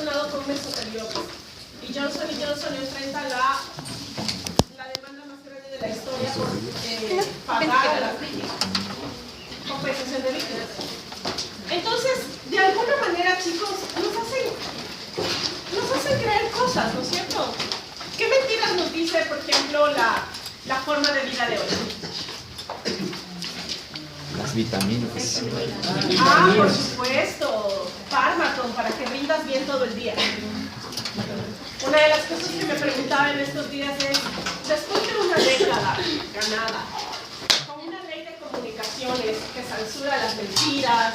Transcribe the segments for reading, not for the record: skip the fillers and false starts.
relacionado con mesoteriosis. Y Johnson & Johnson enfrenta la demanda más grande de la historia por pagar a las víctimas, compensación de víctimas. Entonces, de alguna manera, chicos, nos hacen creer cosas, ¿no es cierto? ¿Qué mentiras nos dice, por ejemplo, la forma de vida de hoy? Las vitaminas. Por supuesto, Pharmaton, para que rindas bien todo el día. Una de las cosas que me preguntaba en estos días es, después de una década ganada, con una ley de comunicaciones que censura las mentiras,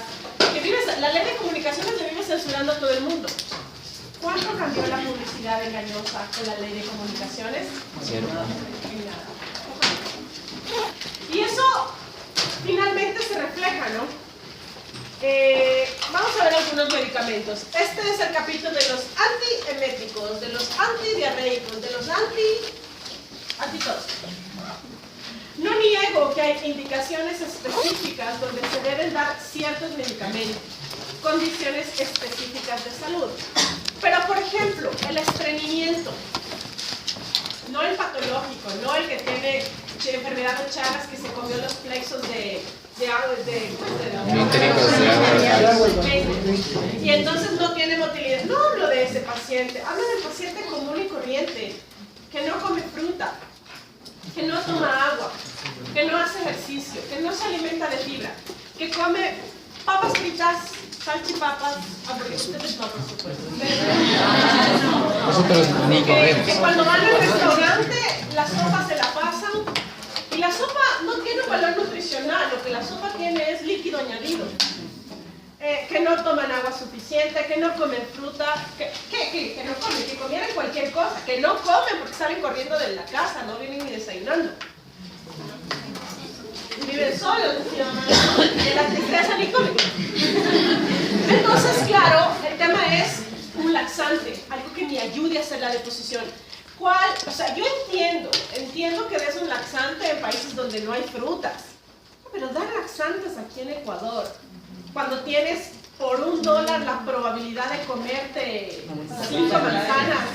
la ley de comunicaciones le vive censurando a todo el mundo. ¿Cuánto cambió la publicidad engañosa con la ley de comunicaciones? Cero. Y eso finalmente se refleja, ¿no? Vamos a ver algunos medicamentos. Este es el capítulo de los antieméticos, de los antidiarreicos, de los antitos. No niego que hay indicaciones específicas donde se deben dar ciertos medicamentos, condiciones específicas de salud. Pero, por ejemplo, el estreñimiento, no el patológico, no el que tiene enfermedad de Chagas que se comió los plexos y entonces no tiene motilidad. No hablo de ese paciente, hablo del paciente común y corriente, que no come fruta, que no toma agua, que no hace ejercicio, que no se alimenta de fibra, que come papas fritas, salchipapas, porque ustedes no, por supuesto. Nosotros ni comemos. Que cuando van al restaurante, la sopa se la pasan, y la sopa no tiene un valor nutricional, lo que la sopa tiene es líquido añadido. Que no toman agua suficiente, que no comen fruta, que no comen, que comieran cualquier cosa, que no comen porque salen corriendo de la casa, no vienen ni desayunando. Viven solos, de la tristeza ni comen. Entonces, claro, el tema es un laxante, algo que me ayude a hacer la deposición. O sea, yo entiendo que des un laxante en países donde no hay frutas, pero dar laxantes aquí en Ecuador, cuando tienes por $1 la probabilidad de comerte 5 manzanas.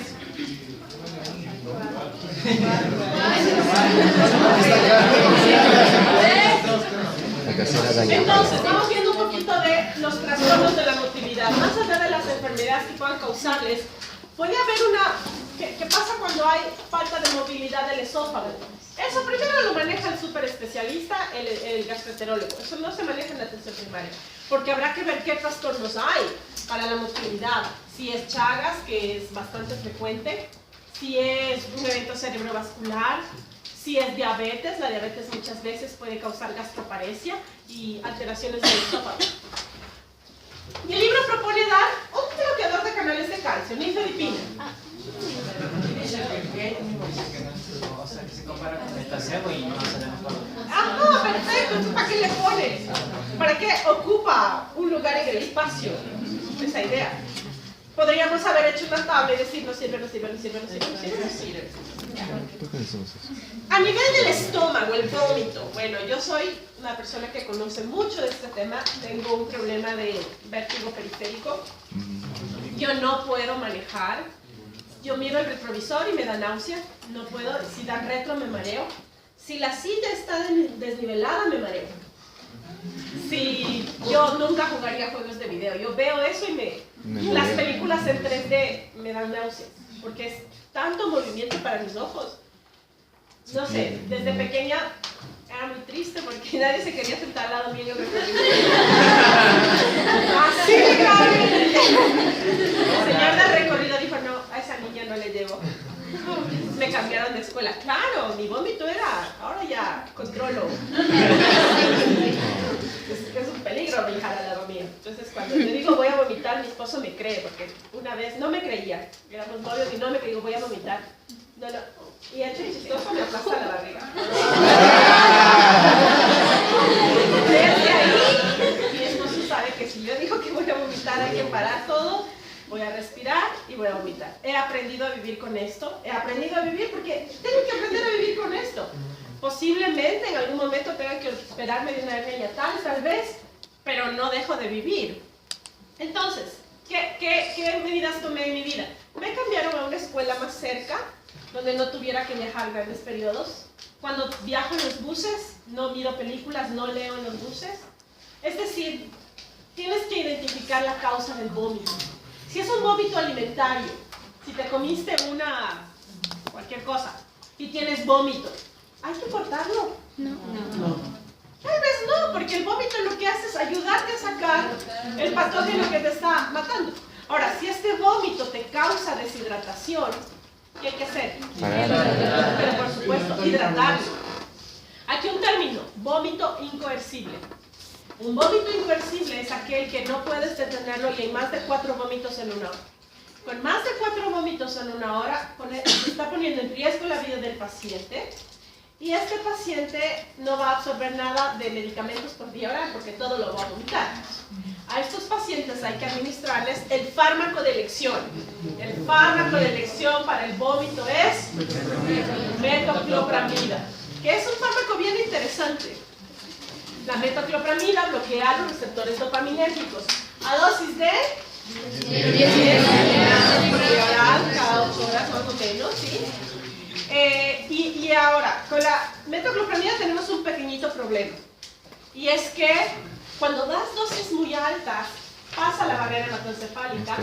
Entonces, vamos viendo un poquito de los trastornos de la motilidad. Más allá de las enfermedades que puedan causarles, puede haber ¿qué pasa cuando hay falta de movilidad del esófago? Eso primero lo maneja el superespecialista, el gastroenterólogo. Eso no se maneja en la atención primaria, porque habrá que ver qué trastornos hay para la motilidad. Si es Chagas, que es bastante frecuente, si es un evento cerebrovascular, si es diabetes. La diabetes muchas veces puede causar gastroparesia y alteraciones del esófago. Mi libro propone dar un bloqueador de canales de calcio, nifedipina. O sea, que se compara con el placebo y no sabemos cuándo. Ah, perfecto. ¿Tú para qué le pones? ¿Para qué ocupa un lugar en el espacio? Esa idea. Podríamos haber hecho una tabla y decir no sirve. A nivel del estómago, el vómito. Bueno, yo soy una persona que conoce mucho de este tema. Tengo un problema de vértigo periférico. Yo no puedo manejar. Yo miro el retrovisor y me da náusea. No puedo. Si da retro, me mareo. Si la silla está desnivelada, me mareo. Si yo nunca jugaría juegos de video. Yo veo eso y las películas en 3D me dan náuseas. Porque es tanto movimiento para mis ojos. No sé, desde pequeña era muy triste porque nadie se quería sentar al lado mío en el retrovisor. Así de grave. El señor del recorrido dijo, no, a esa niña no le llevo. Me cambiaron de escuela. Claro, mi vómito era, ahora ya controlo. Es un peligro mi hija al lado mío. Entonces cuando yo digo voy a vomitar, mi esposo me cree, porque una vez no me creía. Éramos novios y no me creía, voy a vomitar. No. Y hecho chistoso me aplasta la barriga. Desde ahí, mi esposo sabe que si yo digo que voy a vomitar hay que parar todo. Voy a respirar y voy a vomitar. He aprendido a vivir con esto. He aprendido a vivir porque tengo que aprender a vivir con esto. Posiblemente en algún momento tenga que operarme de una hernia tal vez, pero no dejo de vivir. Entonces, ¿Qué medidas tomé en mi vida? Me cambiaron a una escuela más cerca, donde no tuviera que viajar grandes periodos. Cuando viajo en los buses, no miro películas, no leo en los buses. Es decir, tienes que identificar la causa del vómito. Si es un vómito alimentario, si te comiste cualquier cosa y tienes vómito, ¿hay que cortarlo? No. Tal vez no, porque el vómito lo que hace es ayudarte a sacar el patógeno que te está matando. Ahora, si este vómito te causa deshidratación, ¿qué hay que hacer? Pero por supuesto, hidratarlo. Aquí un término, vómito incoercible. Un vómito incoercible es aquel que no puedes detenerlo y hay más de 4 vómitos en una hora. Con más de 4 vómitos en una hora, se está poniendo en riesgo la vida del paciente. Y este paciente no va a absorber nada de medicamentos por vía oral porque todo lo va a vomitar. A estos pacientes hay que administrarles el fármaco de elección. El fármaco de elección para el vómito es metoclopramida, que es un fármaco bien interesante. La metoclopramida bloquea los receptores dopaminérgicos a dosis de 10 miligramos por vía oral cada 8 horas más o menos, ¿sí? Y ahora, con la metoclopramida tenemos un pequeñito problema. Y es que cuando das dosis muy altas, pasa la barrera hematoencefálica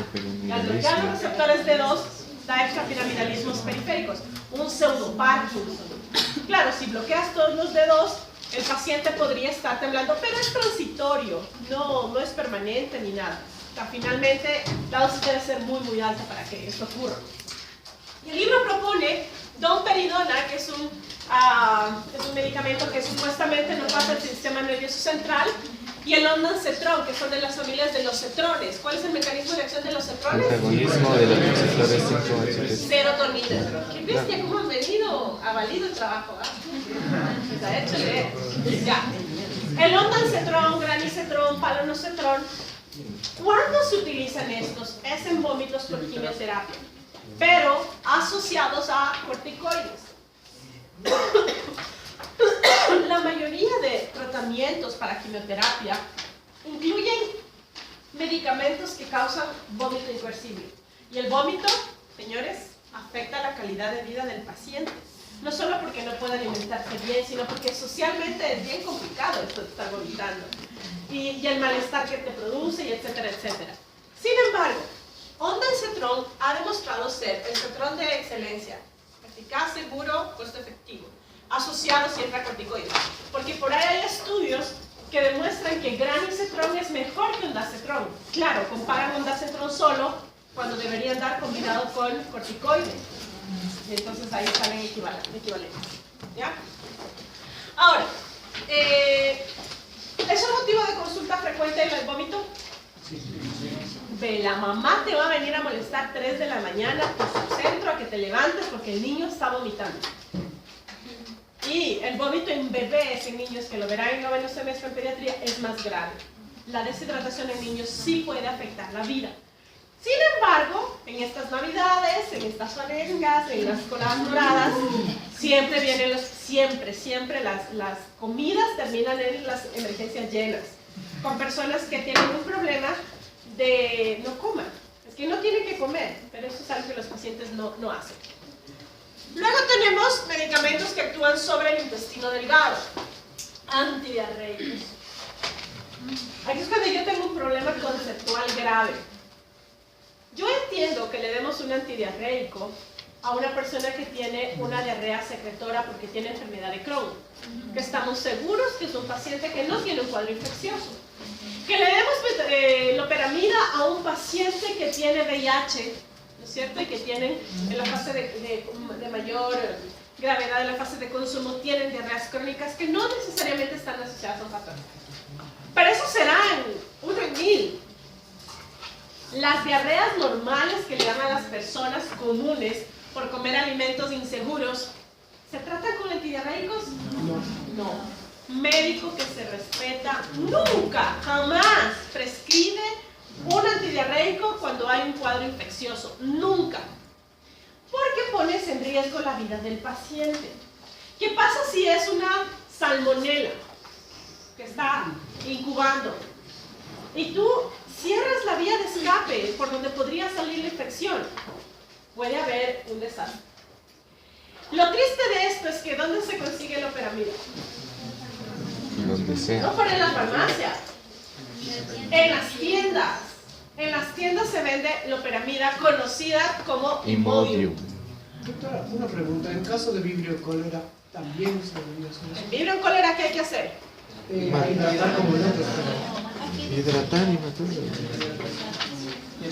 y al bloquear los receptores D2 da extrapiramidalismos periféricos, un pseudo-Parkinson. Claro, si bloqueas todos los D2, el paciente podría estar temblando, pero es transitorio, no es permanente ni nada. O sea, finalmente, la dosis debe ser muy alta para que esto ocurra. Y el libro propone domperidona, que es un medicamento que supuestamente no pasa el sistema nervioso central, y el ondansetron, que son de las familias de los cetrones. ¿Cuál es el mecanismo de acción de los cetrones? Antagonismo de los receptores 5-HTP. Serotonina. Qué bestia, cómo han venido, ha valido el trabajo, ¿eh? Se ha hecho leer. Ya. El ondansetron, granisetron, palonosetron. ¿Cuándo se utilizan estos? Es en vómitos por quimioterapia, pero asociados a corticoides. La mayoría de tratamientos para quimioterapia incluyen medicamentos que causan vómito incoercible. Y el vómito, señores, afecta la calidad de vida del paciente. No solo porque no puede alimentarse bien, sino porque socialmente es bien complicado esto de estar vomitando. Y el malestar que te produce, y etcétera, etcétera. Sin embargo, ondansetron ha demostrado ser el cetrón de excelencia, eficaz, seguro, costo efectivo, asociado siempre a corticoides. Porque por ahí hay estudios que demuestran que granisetron es mejor que ondansetron. Claro, comparan ondansetron solo cuando deberían dar combinado con corticoides. Y entonces ahí salen equivalentes. ¿Ya? Ahora, ¿es un motivo de consulta frecuente el vómito? Ve, la mamá te va a venir a molestar 3 de la mañana por su centro a que te levantes porque el niño está vomitando. Y el vómito en bebés, en niños, que lo verán en noveno semestre en pediatría, es más grave. La deshidratación en niños sí puede afectar la vida. Sin embargo, en estas navidades, en estas fanegas, en las coladas doradas, siempre vienen siempre las comidas terminan en las emergencias llenas, con personas que tienen un problema de no coman. Es que no tienen que comer, pero eso es algo que los pacientes no hacen. Luego tenemos medicamentos que actúan sobre el intestino delgado, antidiarreicos. Aquí es cuando yo tengo un problema conceptual grave. Yo entiendo que le demos un antidiarreico a una persona que tiene una diarrea secretora porque tiene enfermedad de Crohn, que estamos seguros que es un paciente que no tiene un cuadro infeccioso. Que le demos loperamida a un paciente que tiene VIH, ¿no es cierto? Y que tienen en la fase de mayor gravedad, en la fase de consumo, tienen diarreas crónicas que no necesariamente están asociadas a un patógeno. Pero eso serán 1 en 1000. Las diarreas normales que le dan a las personas comunes por comer alimentos inseguros, ¿se tratan con antidiarreicos? No. Médico que se respeta nunca, jamás prescribe un antidiarreico cuando hay un cuadro infeccioso. Nunca. Porque pones en riesgo la vida del paciente. ¿Qué pasa si es una salmonela que está incubando? Y tú cierras la vía de escape por donde podría salir la infección, puede haber un desastre. Lo triste de esto es que ¿dónde se consigue la loperamida? Donde sea. No fuera en la farmacia, en las tiendas. En las tiendas se vende loperamida conocida como Imodium. Doctora, una pregunta. En caso de vibrio cólera, ¿también se debería hacer eso? En vibrio cólera, ¿qué hay que hacer? Hidratar como el otro. Hidratar y matar.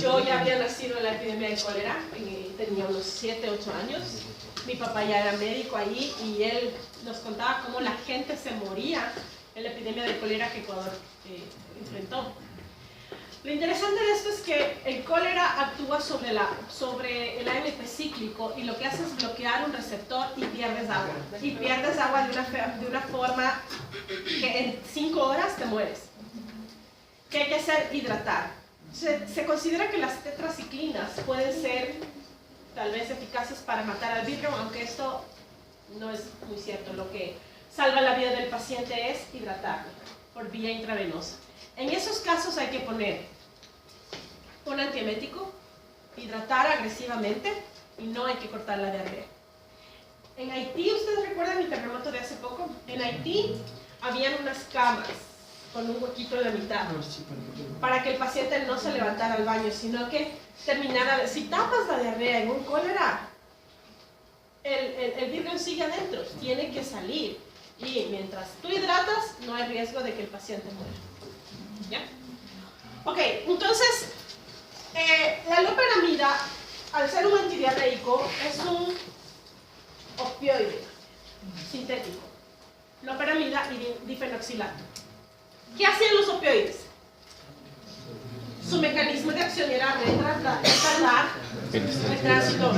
Yo ya había nacido en la epidemia de cólera, tenía unos 7, 8 años. Mi papá ya era médico ahí y él nos contaba cómo la gente se moría en la epidemia de cólera que Ecuador enfrentó. Lo interesante de esto es que el cólera actúa sobre el AMP cíclico y lo que hace es bloquear un receptor y pierdes agua. Y pierdes agua de una forma que en 5 horas te mueres. ¿Qué hay que hacer? Hidratar. Se considera que las tetraciclinas pueden ser tal vez eficaces para matar al vibrio, aunque esto no es muy cierto. Lo que salva la vida del paciente es hidratarlo por vía intravenosa. En esos casos hay que poner un antiemético, hidratar agresivamente y no hay que cortar la diarrea. En Haití, ¿ustedes recuerdan el terremoto de hace poco? En Haití habían unas camas con un huequito en la mitad para que el paciente no se levantara al baño, sino que terminara. Si tapas la diarrea en un cólera, el vibrio sigue adentro, tiene que salir. Y mientras tú hidratas, no hay riesgo de que el paciente muera. ¿Ya? Ok, entonces, la loperamida, al ser un antidiarreico, es un opioide sintético. Loperamida y difenoxilato. ¿Qué hacían los opioides? Su mecanismo de acción era retardar el tránsito.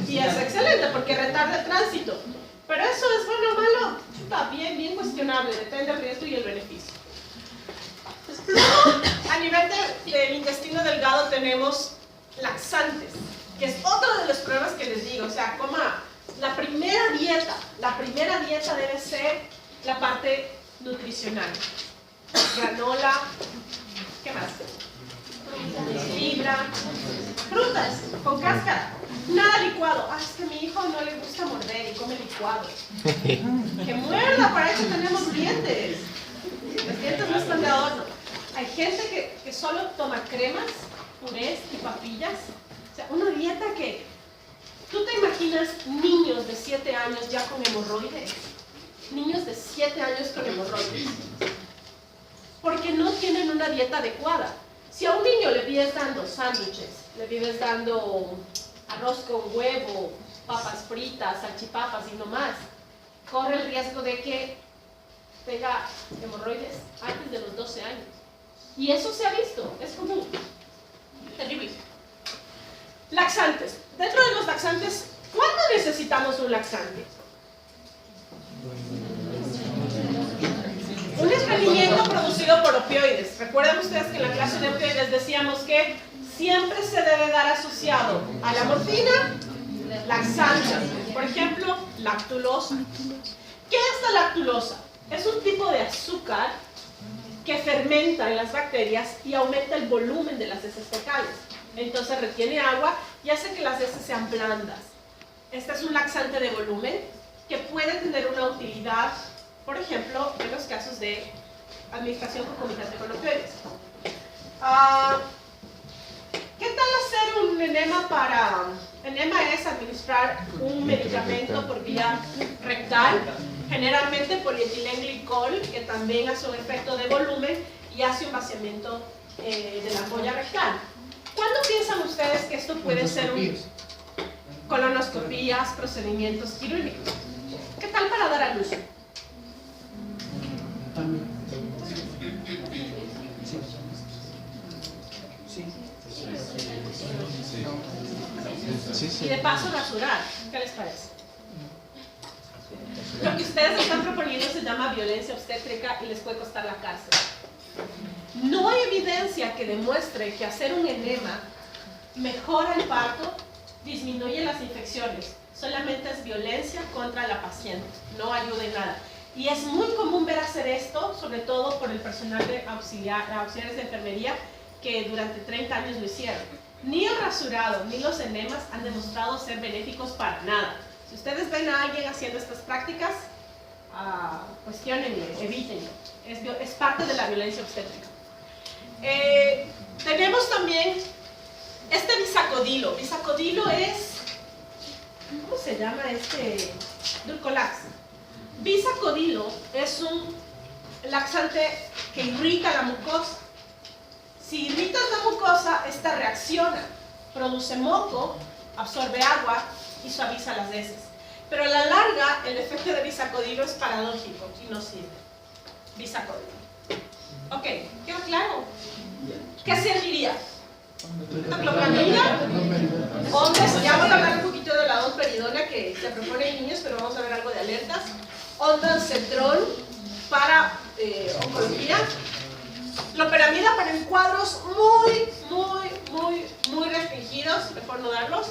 Y es excelente porque retarda el tránsito. Pero eso es bueno o malo. Está bien cuestionable. Depende del riesgo y el beneficio. A nivel del intestino delgado tenemos laxantes, que es otra de las pruebas que les digo. O sea, la primera dieta debe ser la parte nutricional. Granola, ¿qué más? Fibra, frutas con cáscara, nada licuado. Es que a mi hijo no le gusta morder y come licuado. Que muerda, para eso tenemos dientes. Los dientes no están de adorno. Hay gente que solo toma cremas, purés y papillas. O sea, una dieta que... ¿Tú te imaginas niños de 7 años ya con hemorroides? Niños de 7 años con hemorroides. Porque no tienen una dieta adecuada. Si a un niño le vives dando sándwiches, le vives dando arroz con huevo, papas fritas, salchipapas y no más, corre el riesgo de que tenga hemorroides antes de los 12 años. Y eso se ha visto, es común. Terrible. Laxantes. Dentro de los laxantes, ¿cuándo necesitamos un laxante? Un estreñimiento producido por opioides. Recuerden ustedes que en la clase de opioides decíamos que siempre se debe dar asociado a la morfina, laxante. Por ejemplo, lactulosa. ¿Qué es la lactulosa? Es un tipo de azúcar que fermenta en las bacterias y aumenta el volumen de las heces fecales. Entonces retiene agua y hace que las heces sean blandas. Este es un laxante de volumen que puede tener una utilidad, por ejemplo, en los casos de administración concomitante con opioides. ¿Qué tal hacer un enema para... Enema es administrar un medicamento por vía rectal, generalmente polietilenglicol, que también hace un efecto de volumen y hace un vaciamiento de la ampolla rectal. ¿Cuándo piensan ustedes que esto puede ser un... Colonoscopías, procedimientos quirúrgicos? ¿Qué tal para dar a luz? También. Sí. Y de paso rasurar. ¿Qué les parece? Lo que ustedes están proponiendo se llama violencia obstétrica y les puede costar la cárcel. No hay evidencia que demuestre que hacer un enema mejora el parto, disminuye las infecciones. Solamente es violencia contra la paciente. No ayuda en nada. Y es muy común ver hacer esto, sobre todo por el personal de auxiliares de enfermería, que durante 30 años lo hicieron. Ni el rasurado ni los enemas han demostrado ser benéficos para nada. Si ustedes ven a alguien haciendo estas prácticas, cuestionenle, evítenlo. Es parte de la violencia obstétrica. Tenemos también este bisacodilo. Bisacodilo es, ¿cómo se llama este? Dulcolax. Bisacodilo es un laxante que irrita la mucosa. Si irritas la mucosa, esta reacciona, produce moco, absorbe agua y suaviza las heces. Pero a la larga, el efecto de bisacodilo es paradójico y no sirve. Bisacodilo. Ok, ¿quedó claro? ¿Qué serviría? Clopramida. Hombres, ya voy a hablar un poquito de la domperidona que se propone en niños, pero vamos a ver algo de alertas. Ondansetron para oncología. Clopramida para en cuadros muy restringidos, mejor no darlos.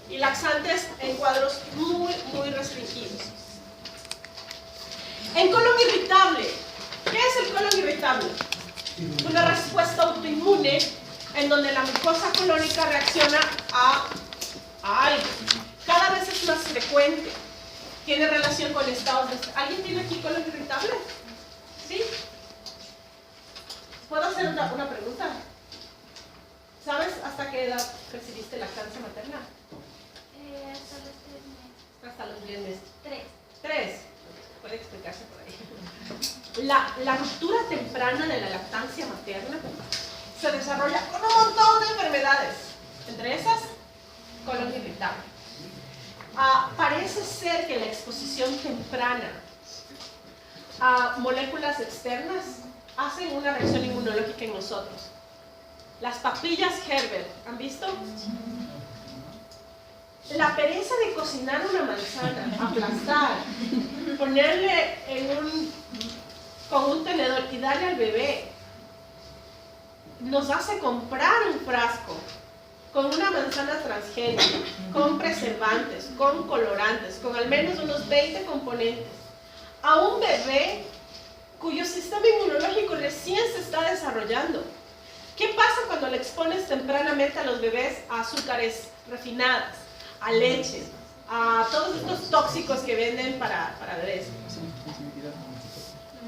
Y laxantes en cuadros muy restringidos. En colon irritable. ¿Qué es el colon irritable? Una respuesta autoinmune en donde la mucosa colónica reacciona a algo. Cada vez es más frecuente. Tiene relación con estados de... ¿Alguien tiene aquí colon irritable? ¿Sí? ¿Puedo hacer una pregunta? ¿Sabes hasta qué edad recibiste lactancia materna? Hasta los 3 meses. Hasta los 10 meses. 3. Puede explicarse por ahí. La ruptura temprana de la lactancia materna se desarrolla con un montón de enfermedades. Entre esas, colon irritable. Parece ser que la exposición temprana a moléculas externas hacen una reacción inmunológica en nosotros. Las papillas Herbert, ¿han visto? La pereza de cocinar una manzana, aplastar, ponerle con un tenedor y darle al bebé, nos hace comprar un frasco con una manzana transgénica, con preservantes, con colorantes, con al menos unos 20 componentes, a un bebé cuyo sistema inmunológico recién se está desarrollando. ¿Qué pasa cuando le expones tempranamente a los bebés a azúcares refinadas, a leche, a todos estos tóxicos que venden para bebés?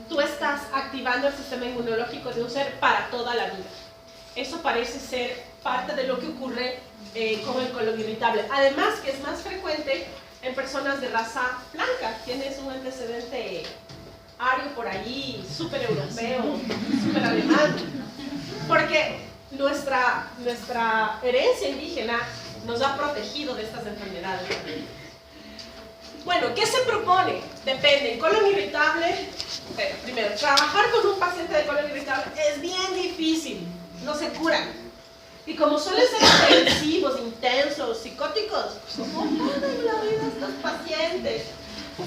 Tú estás activando el sistema inmunológico de un ser para toda la vida. Eso parece ser parte de lo que ocurre con el colon irritable. Además que es más frecuente en personas de raza blanca. Tienes un antecedente ario por allí, súper europeo, súper alemán. Porque nuestra herencia indígena nos ha protegido de estas enfermedades. Bueno, ¿qué se propone? Depende. Colon irritable, primero, trabajar con un paciente de colon irritable es bien difícil, no se curan. Y como suelen ser agresivos, intensos, psicóticos, ¿cómo pueden la vida estos pacientes?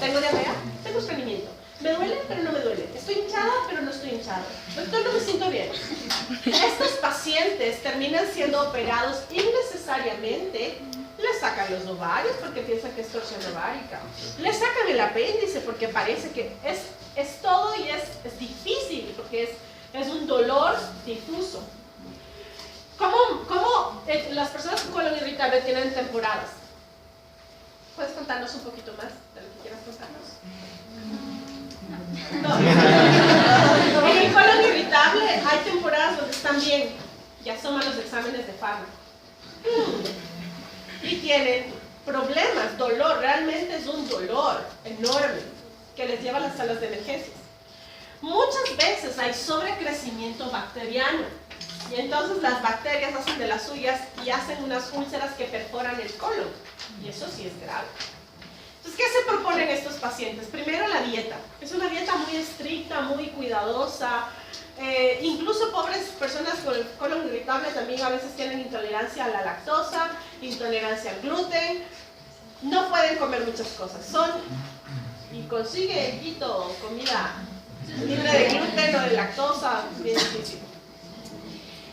¿Tengo diarrea? Tengo estreñimiento. Me duele, pero no me duele. Estoy hinchada, pero no estoy hinchada. Doctor, no me siento bien. Estos pacientes terminan siendo operados innecesariamente. Les sacan los ovarios porque piensan que es torsión ovárica. Les sacan el apéndice porque parece que es todo y es difícil porque es un dolor difuso. ¿Cómo las personas con colon irritable tienen temporadas? ¿Puedes contarnos un poquito más de lo que quieras contarnos? No. En el colon irritable hay temporadas donde están bien y asoman los exámenes de fármaco. Y tienen problemas, dolor, realmente es un dolor enorme que les lleva a las salas de emergencias. Muchas veces hay sobrecrecimiento bacteriano y entonces las bacterias hacen de las suyas y hacen unas úlceras que perforan el colon y eso sí es grave. Entonces, ¿qué se proponen estos pacientes? Primero, la dieta. Es una dieta muy estricta, muy cuidadosa. Incluso pobres personas con el colon irritable también a veces tienen intolerancia a la lactosa, intolerancia al gluten. No pueden comer muchas cosas. Y consigue quito comida libre de gluten o de lactosa, bien difícil.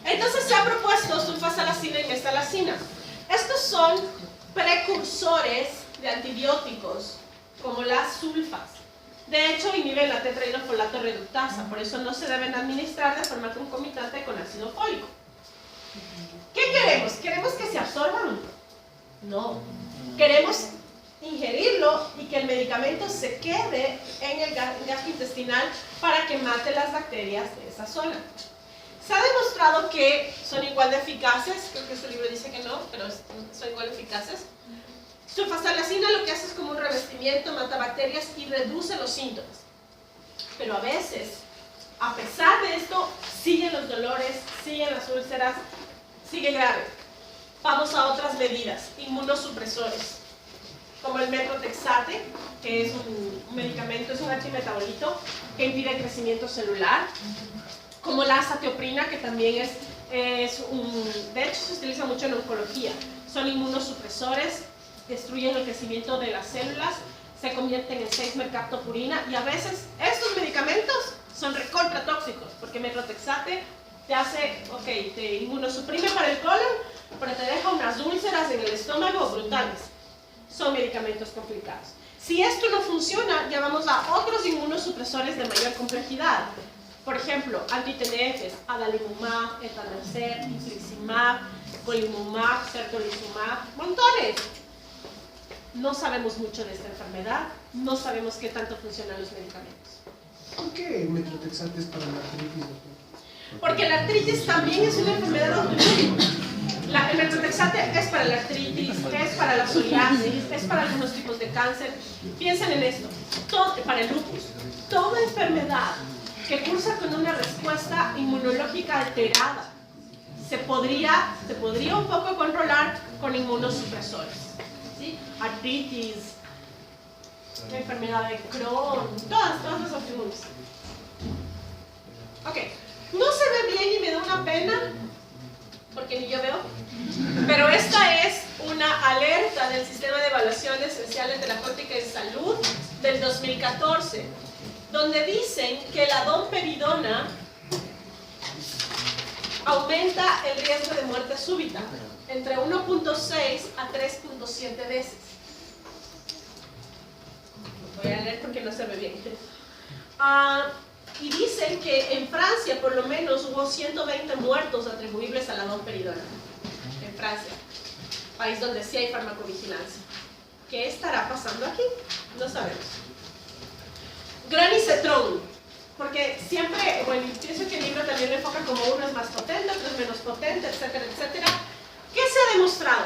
Entonces se ha propuesto sulfasalacina y mestalacina. Estos son precursores de antibióticos, como las sulfas. De hecho, inhiben la tetrahidrofolato reductasa, por eso no se deben administrar de forma concomitante con ácido fólico. ¿Qué queremos? ¿Queremos que se absorban? No. Queremos ingerirlo y que el medicamento se quede en el gasto intestinal para que mate las bacterias de esa zona. Se ha demostrado que son igual de eficaces, creo que este libro dice que no, pero son igual de eficaces. Sulfasalazina lo que hace es como un revestimiento, mata bacterias y reduce los síntomas. Pero a veces, a pesar de esto, siguen los dolores, siguen las úlceras, sigue grave. Vamos a otras medidas, inmunosupresores, como el metrotexate, que es un medicamento, es un antimetabolito que impide el crecimiento celular, como la azatioprina, que también de hecho se utiliza mucho en oncología. Son inmunosupresores, destruyen el crecimiento de las células, se convierten en 6-mercaptopurina, y a veces estos medicamentos son recontra tóxicos, porque metrotexate te hace, te inmunosuprime para el colon, pero te deja unas úlceras en el estómago brutales. Son medicamentos complicados. Si esto no funciona, ya vamos a otros inmunosupresores de mayor complejidad. Por ejemplo, anti-TNFs, adalimumab, etanercept, infliximab, golimumab, certolizumab, montones. No sabemos mucho de esta enfermedad, no sabemos qué tanto funcionan los medicamentos. ¿Por qué el metrotexate es para la artritis, doctor? Porque la artritis también es una enfermedad autoinmune. El metrotexate es para la artritis, es para la psoriasis, es para algunos tipos de cáncer. Piensen en esto, para el lupus. Toda enfermedad que cursa con una respuesta inmunológica alterada se podría un poco controlar con inmunosupresores, ¿sí? Artritis, la enfermedad de Crohn, todas las autoinmunes. Ok, no se ve bien y me da una pena, porque ni yo veo, pero esta es una alerta del Sistema de Evaluación de Esenciales de la Política de Salud del 2014, donde dicen que la domperidona aumenta el riesgo de muerte súbita entre 1.6 a 3.7 veces. Voy a leer porque no se ve bien. Y dicen que en Francia por lo menos hubo 120 muertos atribuibles a la domperidona. En Francia, país donde sí hay farmacovigilancia. ¿Qué estará pasando aquí? No sabemos. Granicetrón, porque siempre, bueno, pienso que el libro también lo enfoca como uno es más potente, otro es menos potente, etcétera, etcétera. ¿Qué se ha demostrado?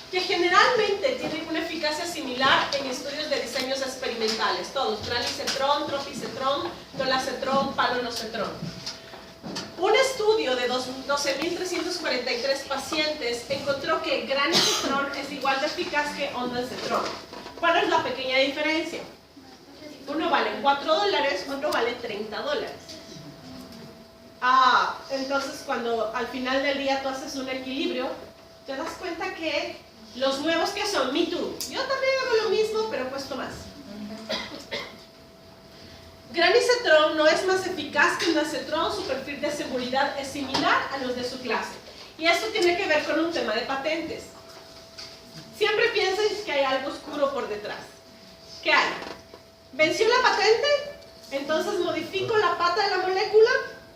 Que generalmente tienen una eficacia similar en estudios de diseños experimentales, todos, granicetrón, tropicetrón, dolacetrón, palonocetrón. Un estudio de 12.343 pacientes encontró que granicetrón es igual de eficaz que ondansetrón. ¿Cuál es la pequeña diferencia? Uno vale $4, otro vale $30. Entonces cuando al final del día tú haces un equilibrio, te das cuenta que los nuevos que son, me too, yo también hago lo mismo, pero cuesto más. Granicetrón no es más eficaz que ondansetrón, su perfil de seguridad es similar a los de su clase. Y esto tiene que ver con un tema de patentes. Siempre piensen que hay algo oscuro por detrás. ¿Qué hay? ¿Venció la patente? Entonces modifico la pata de la molécula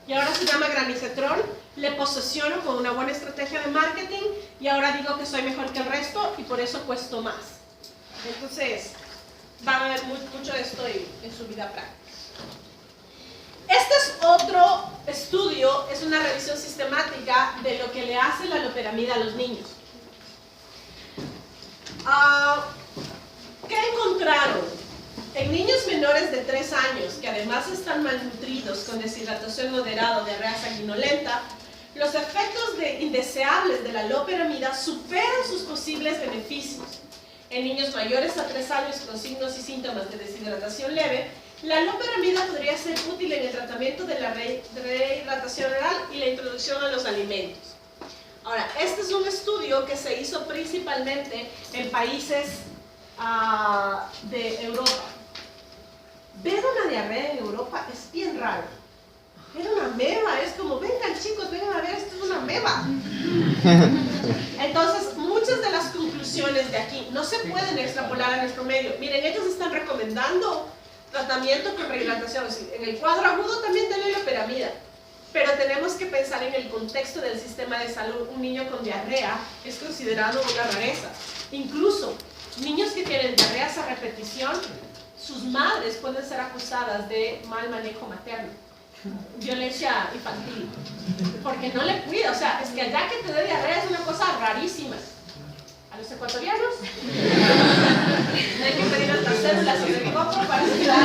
y ahora se llama granicetrón, le posesiono con una buena estrategia de marketing y ahora digo que soy mejor que el resto y por eso cuesto más. Entonces, van a ver mucho de esto en su vida práctica. Este es otro estudio, es una revisión sistemática de lo que le hace la loperamida a los niños. ¿Qué encontraron? En niños menores de 3 años, que además están malnutridos con deshidratación moderada o diarrea sanguinolenta, los efectos indeseables de la loperamida superan sus posibles beneficios. En niños mayores a 3 años con signos y síntomas de deshidratación leve, la loperamida podría ser útil en el tratamiento de la rehidratación oral y la introducción a los alimentos. Ahora, este es un estudio que se hizo principalmente en países de Europa. Ver una diarrea en Europa es bien raro. Ver una ameba es como, vengan chicos, vengan a ver, esto es una ameba. Entonces, muchas de las conclusiones de aquí no se pueden extrapolar a nuestro medio. Miren, ellos están recomendando tratamiento con rehidratación. En el cuadro agudo también denle loperamida. pero tenemos que pensar en el contexto del sistema de salud. Un niño con diarrea es considerado una rareza. Incluso niños que tienen diarreas a repetición, sus madres pueden ser acusadas de mal manejo materno, violencia infantil, porque no le cuida. O sea, es que allá que te dé diarrea es una cosa rarísima. A los ecuatorianos hay que pedir otras células y de coco para estudiar.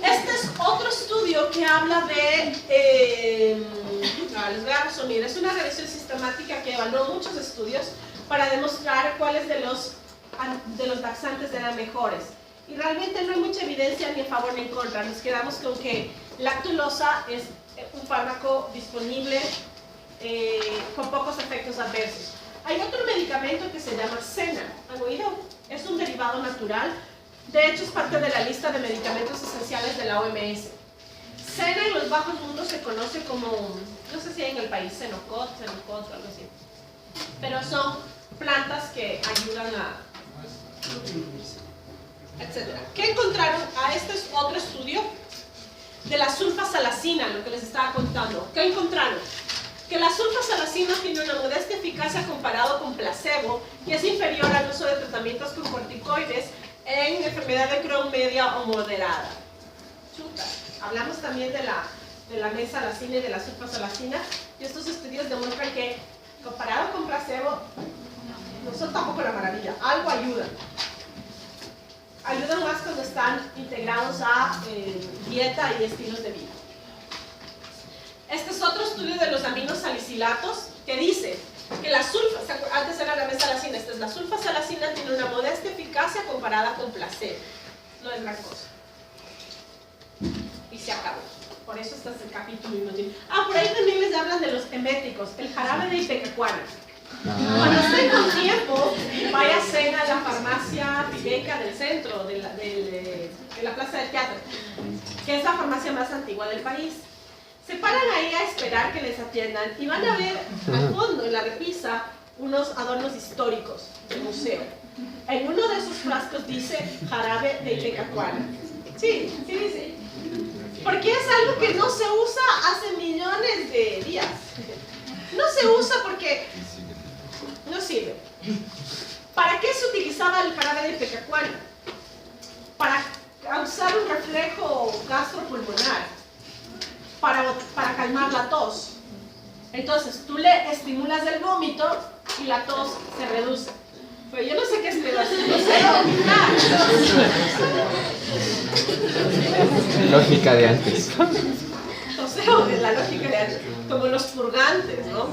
Este es otro estudio que habla de, les voy a resumir, es una revisión sistemática que evaluó muchos estudios para demostrar cuáles de los laxantes eran mejores. Y realmente no hay mucha evidencia ni a favor ni en contra. Nos quedamos con que lactulosa es un fármaco disponible con pocos efectos adversos. Hay otro medicamento que se llama Sena. ¿Han oído? Es un derivado natural. De hecho, es parte de la lista de medicamentos esenciales de la OMS. Sena en los bajos mundos se conoce como, no sé si hay en el país, Senocot o algo así. Pero son plantas que ayudan a... etcétera. ¿Qué encontraron? Este es otro estudio de la sulfasalacina, lo que les estaba contando. ¿Qué encontraron? Que la sulfasalacina tiene una modesta eficacia comparado con placebo y es inferior al uso de tratamientos con corticoides en enfermedad de Crohn media o moderada. Chuta. Hablamos también de la mesalacina y de la sulfasalacina, y estos estudios demuestran que comparado con placebo no son tampoco la maravilla, algo ayuda. Ayudan más cuando están integrados a dieta y estilos de vida. Este es otro estudio de los aminosalicilatos que dice que la antes era la mesalacina, esta es la sulfasalacina, tiene una modesta eficacia comparada con placebo. No es gran cosa. Y se acabó. Por eso este es el capítulo inútil. Por ahí también les hablan de los eméticos, el jarabe de ipecacuana. Cuando estén con tiempo, vaya a cena a la farmacia Fideca del centro, de la Plaza del Teatro, que es la farmacia más antigua del país. Se paran ahí a esperar que les atiendan y van a ver al fondo, en la repisa, unos adornos históricos del museo. En uno de esos frascos dice jarabe de ipecacuana. Sí, sí dice. Porque es algo que no se usa hace millones de días. No se usa porque no sirve. ¿Para qué se utilizaba el jarabe de ipecacuana? Para causar un reflejo gastropulmonar, para calmar la tos. Entonces tú le estimulas el vómito y la tos se reduce. Pero yo no sé qué es no sé vomitar. Lógica de antes. Toseo de la lógica de antes. Como los purgantes, ¿no?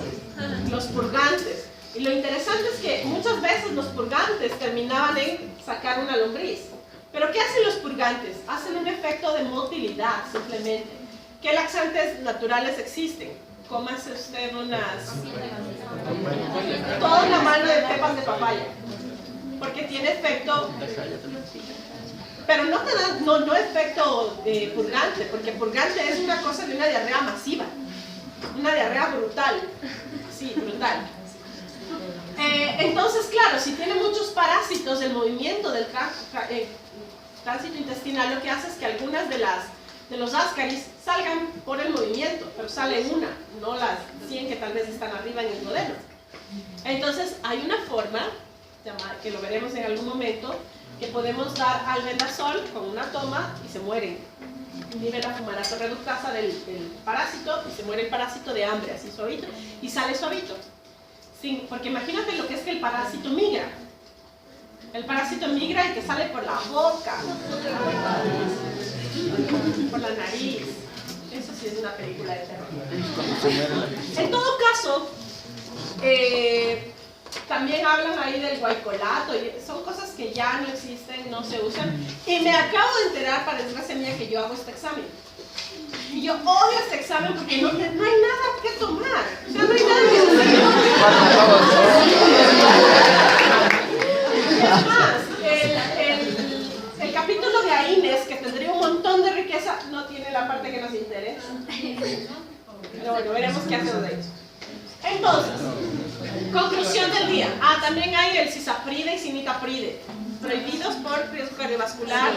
Los purgantes. Y lo interesante es que muchas veces los purgantes terminaban en sacar una lombriz. ¿Pero qué hacen los purgantes? Hacen un efecto de motilidad, simplemente. ¿Qué laxantes naturales existen? Cómase usted toda una mano de pepas de papaya, porque tiene efecto, pero no te da, no efecto de purgante, porque purgante es una cosa de una diarrea masiva, una diarrea brutal, sí, brutal. Entonces, claro, si tiene muchos parásitos, el movimiento del tránsito intestinal lo que hace es que algunas de los ascaris salgan por el movimiento, pero sale una, no las 100 que tal vez están arriba en el duodeno. Entonces hay una forma, que lo veremos en algún momento, que podemos dar albendazol con una toma y se mueren. Inhibe la fumarato reductasa del parásito y se muere el parásito de hambre, así suavito, y sale suavito. Porque imagínate lo que es que el parásito migra. El parásito migra y que sale por la boca, por la nariz. Eso sí es una película de terror. En todo caso, también hablan ahí del guaycolato, y son cosas que ya no existen, no se usan. Y me acabo de enterar, para desgracia mía, que yo hago este examen. Y yo odio este examen porque no hay nada que tomar. O sea, no hay nada que es más, el capítulo de AINES, que tendría un montón de riqueza, no tiene la parte que nos interesa. Pero bueno, veremos qué hacemos de ello. Entonces, Conclusión del día. También hay el cisapride y cinitapride. Prohibidos por riesgo cardiovascular.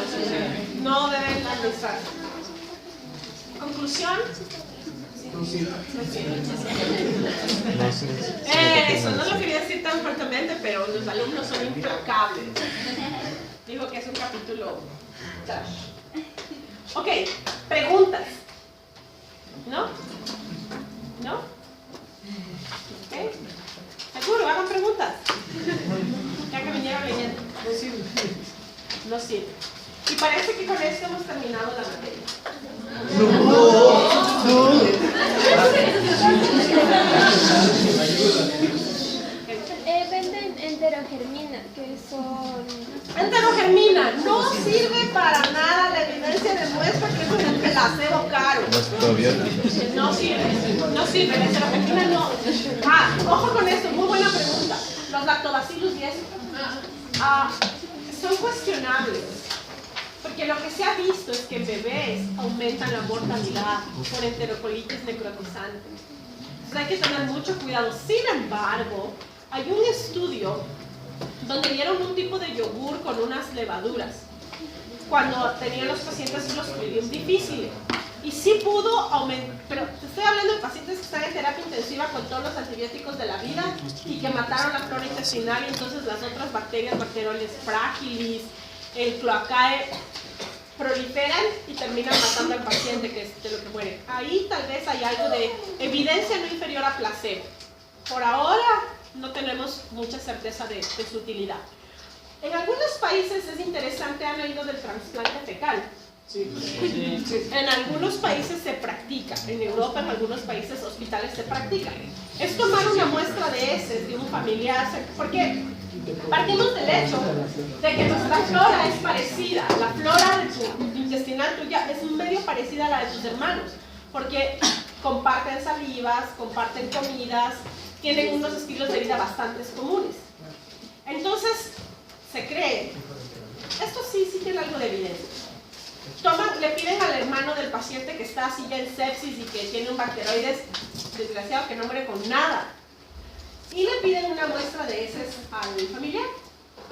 No deben administrar. Conclusión. Eso no lo quería decir tan fuertemente, pero los alumnos son implacables. Digo que es un capítulo trash. Ok, preguntas. ¿No? ¿No? ¿Ok? ¿Seguro? Hagan preguntas. Ya que vinieron leyendo. No sirve. No sirve. Y parece que con esto hemos terminado la materia. Venden enterogermina, que son... Enterogermina no sirve para nada. La evidencia demuestra que es un placebo caro. Los probióticos. No sirve. No sirve. La enterogermina no. Ojo con esto. Muy buena pregunta. Los lactobacillus y eso son cuestionables. Porque lo que se ha visto es que en bebés aumentan la mortalidad por enterocolitis necrotizante. Entonces hay que tener mucho cuidado. Sin embargo, hay un estudio donde dieron un tipo de yogur con unas levaduras cuando tenían los pacientes los colidium difíciles. Y sí pudo aumentar, pero te estoy hablando de pacientes que están en terapia intensiva con todos los antibióticos de la vida y que mataron la flora intestinal y entonces las otras bacterias, Bacteroides fragilis, el cloacae, proliferan y terminan matando al paciente, que es de lo que muere. Ahí tal vez hay algo de evidencia no inferior a placebo. Por ahora no tenemos mucha certeza de su utilidad. En algunos países es interesante, han oído del trasplante fecal. Sí. En algunos países se practica, en Europa, en algunos países hospitales se practica. Es tomar una muestra de heces de un familiar, porque partimos del hecho de que nuestra flora es parecida, la flora de tu intestinal tuya es medio parecida a la de tus hermanos, porque comparten salivas, comparten comidas, tienen unos estilos de vida bastante comunes. Entonces, se cree, esto sí tiene algo de evidencia. Le piden al hermano del paciente que está así ya en sepsis y que tiene un bacteroides desgraciado que no muere con nada. Y le piden una muestra de heces al familiar.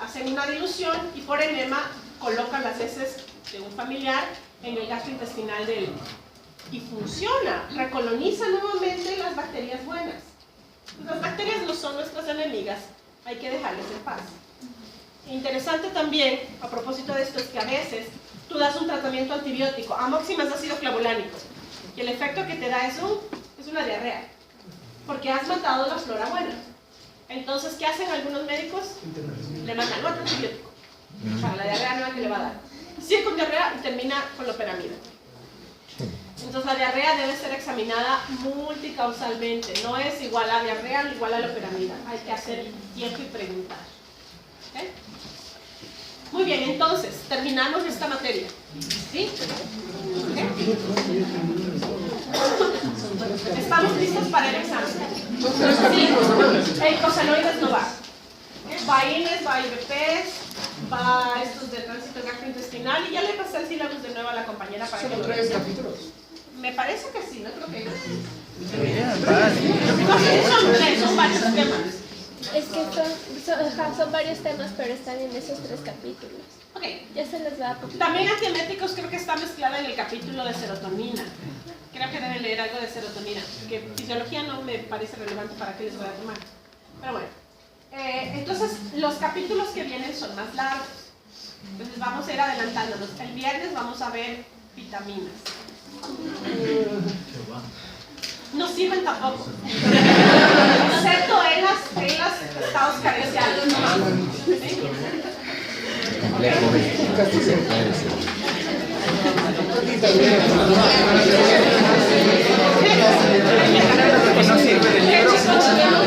Hacen una dilución y por enema colocan las heces de un familiar en el gastrointestinal de él. Y funciona, recoloniza nuevamente las bacterias buenas. Las bacterias no son nuestras enemigas, hay que dejarles en paz. Interesante también, a propósito de esto, es que a veces tú das un tratamiento antibiótico, amoxicilina ácido clavulánico, y el efecto que te da es una diarrea, porque has matado la flora buena. Entonces, ¿qué hacen algunos médicos? Le mandan otro antibiótico para la diarrea nueva que le va a dar. Sigue con diarrea y termina con loperamida. Entonces, la diarrea debe ser examinada multicausalmente, no es igual a diarrea igual a loperamida. Hay que hacer tiempo y preguntar. ¿Okay? Muy bien, entonces, terminamos esta materia. ¿Sí? ¿Okay? ¿Estamos listos para el examen? Sí. El icosanoides no va. Va INES, va IBPs, va estos de tránsito gastrointestinal y ya le pasé el sílabus de nuevo a la compañera para que lo vea. ¿Son 3 capítulos? Me parece que sí, no creo que no. Son varios temas. Es que son varios temas, pero están en esos 3 capítulos. Ok. Ya se les va a publicar. También antieméticos creo que está mezclada en el capítulo de serotonina. Creo que deben leer algo de serotonina, que fisiología no me parece relevante para qué les voy a tomar. Pero bueno, entonces los capítulos que vienen son más largos. Entonces vamos a ir adelantándonos. El viernes vamos a ver vitaminas. No sirven tampoco. Excepto en las estados carenciales. ¿Sí? Que no sirve de libro,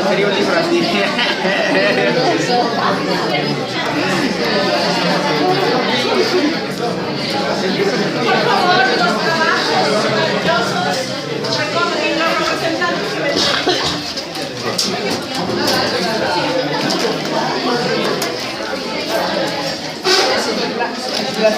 sería un libro así. Por favor, los trabajos maravillosos, recogen los representantes que ven. La